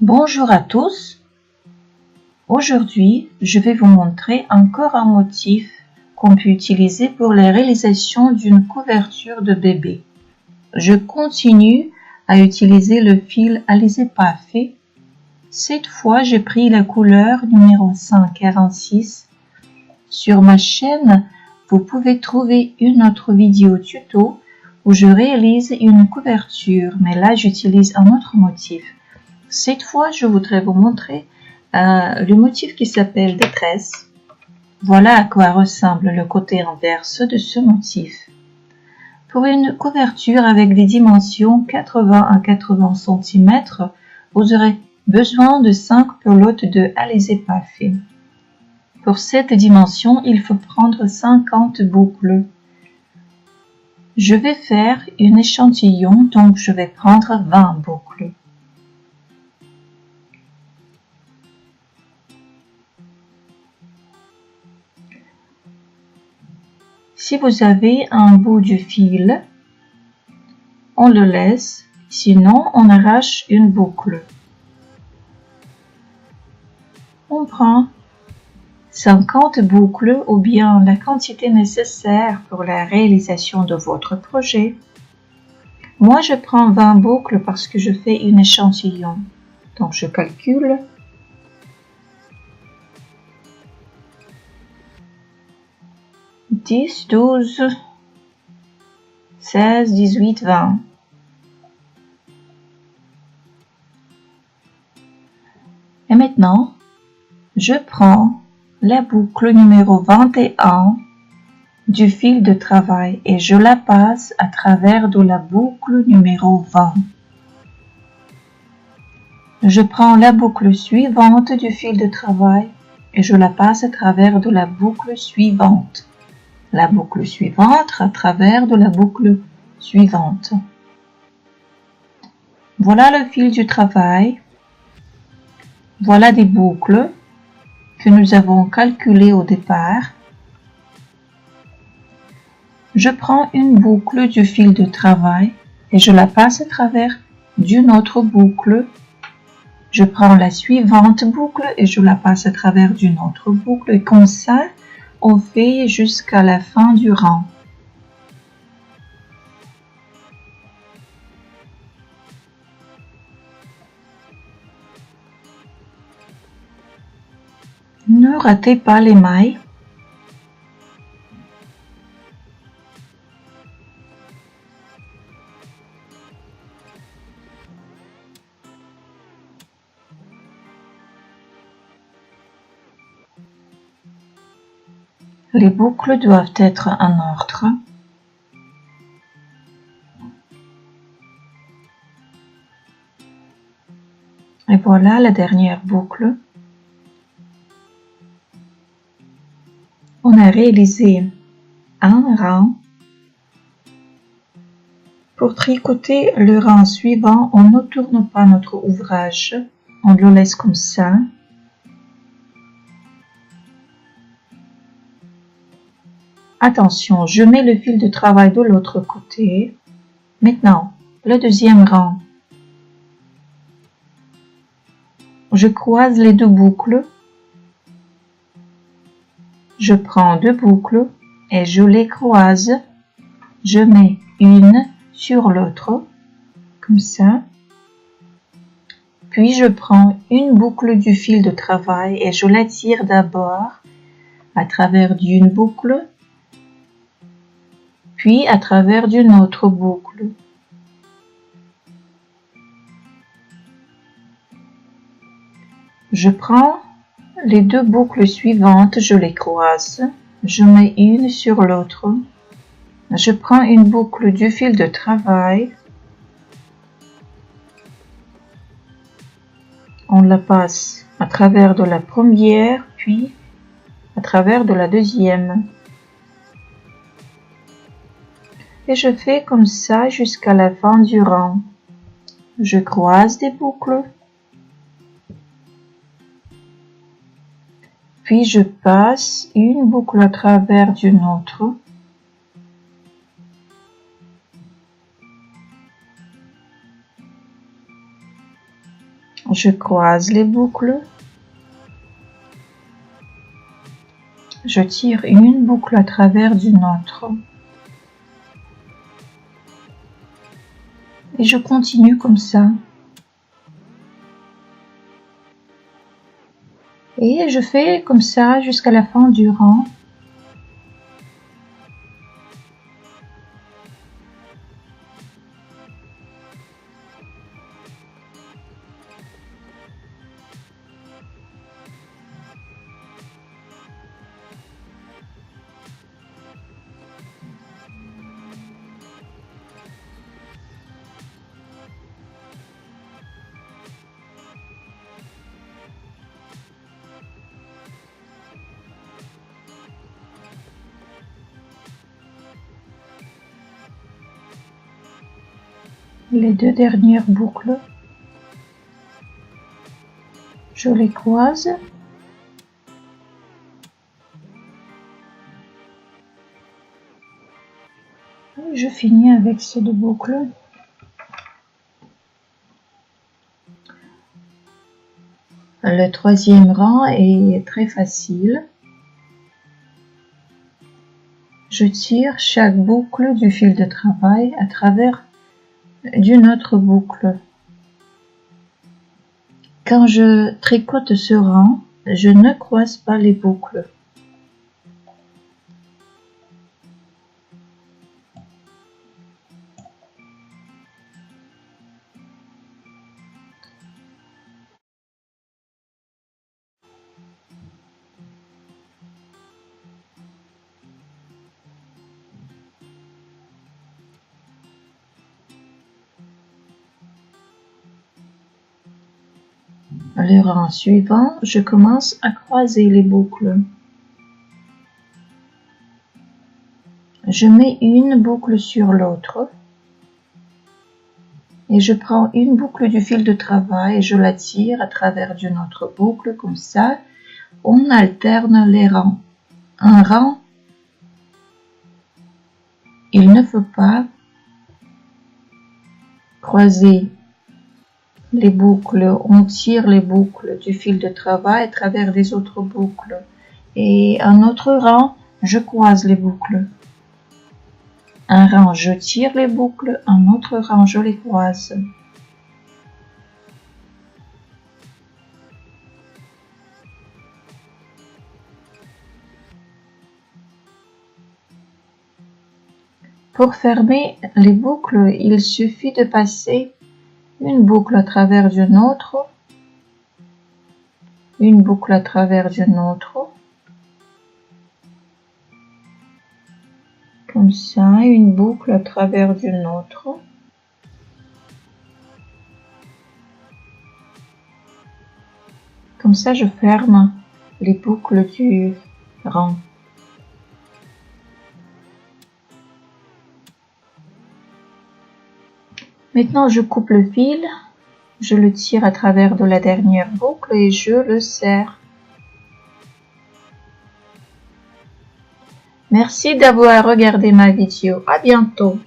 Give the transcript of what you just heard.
Bonjour à tous. Aujourd'hui, je vais vous montrer encore un motif qu'on peut utiliser pour la réalisation d'une couverture de bébé. Je continue à utiliser le fil Alizé Parfait. Cette fois, j'ai pris la couleur numéro 146. Sur ma chaîne, vous pouvez trouver une autre vidéo tuto où je réalise une couverture, mais là j'utilise un autre motif. Cette fois, je voudrais vous montrer le motif qui s'appelle détresse. Voilà à quoi ressemble le côté inverse de ce motif. Pour une couverture avec des dimensions 80 à 80 cm, vous aurez besoin de 5 pelotes de Alizé Parfait. Pour cette dimension, il faut prendre 50 boucles. Je vais faire un échantillon, donc je vais prendre 20 boucles. Si vous avez un bout du fil, on le laisse, sinon on arrache une boucle. On prend 50 boucles ou bien la quantité nécessaire pour la réalisation de votre projet. Moi, je prends 20 boucles parce que je fais un échantillon. Donc, je calcule. « 10, 12, 16, 18, 20. » Et maintenant, je prends la boucle numéro 21 du fil de travail et je la passe à travers de la boucle numéro 20. Je prends la boucle suivante du fil de travail et je la passe à travers de la boucle suivante. La boucle suivante à travers de la boucle suivante. Voilà le fil du travail. Voilà des boucles que nous avons calculées au départ. Je prends une boucle du fil de travail et je la passe à travers d'une autre boucle. Je prends la suivante boucle et je la passe à travers d'une autre boucle. Et comme ça, on fait jusqu'à la fin du rang. Ne ratez pas les mailles. Les boucles doivent être en ordre. Et voilà la dernière boucle. On a réalisé un rang. Pour tricoter le rang suivant, on ne tourne pas notre ouvrage, on le laisse comme ça. Attention, je mets le fil de travail de l'autre côté. Maintenant, le deuxième rang. Je croise les deux boucles. Je prends deux boucles et je les croise. Je mets une sur l'autre, comme ça. Puis je prends une boucle du fil de travail et je la tire d'abord à travers d'une boucle, puis à travers d'une autre boucle. Je prends les deux boucles suivantes, je les croise, je mets une sur l'autre. Je prends une boucle du fil de travail. On la passe à travers de la première, puis à travers de la deuxième. Et je fais comme ça jusqu'à la fin du rang. Je croise des boucles. Puis je passe une boucle à travers d'une autre. Je croise les boucles. Je tire une boucle à travers d'une autre. Et je continue comme ça. Et je fais comme ça jusqu'à la fin du rang. Les deux dernières boucles, je les croise. Et je finis avec ces deux boucles. Le troisième rang est très facile. Je tire chaque boucle du fil de travail à travers d'une autre boucle. Quand je tricote ce rang, je ne croise pas les boucles. Le rang suivant, je commence à croiser les boucles. Je mets une boucle sur l'autre et je prends une boucle du fil de travail et je la tire à travers d'une autre boucle comme ça. On alterne les rangs. Un rang, il ne faut pas croiser les boucles, on tire les boucles du fil de travail à travers des autres boucles. Et un autre rang, je croise les boucles. Un rang, je tire les boucles, un autre rang, je les croise. Pour fermer les boucles, il suffit de passer une boucle à travers d'une autre, une boucle à travers d'une autre, comme ça, une boucle à travers d'une autre. Comme ça, je ferme les boucles du rang. Maintenant, je coupe le fil, je le tire à travers de la dernière boucle et je le serre. Merci d'avoir regardé ma vidéo. À bientôt.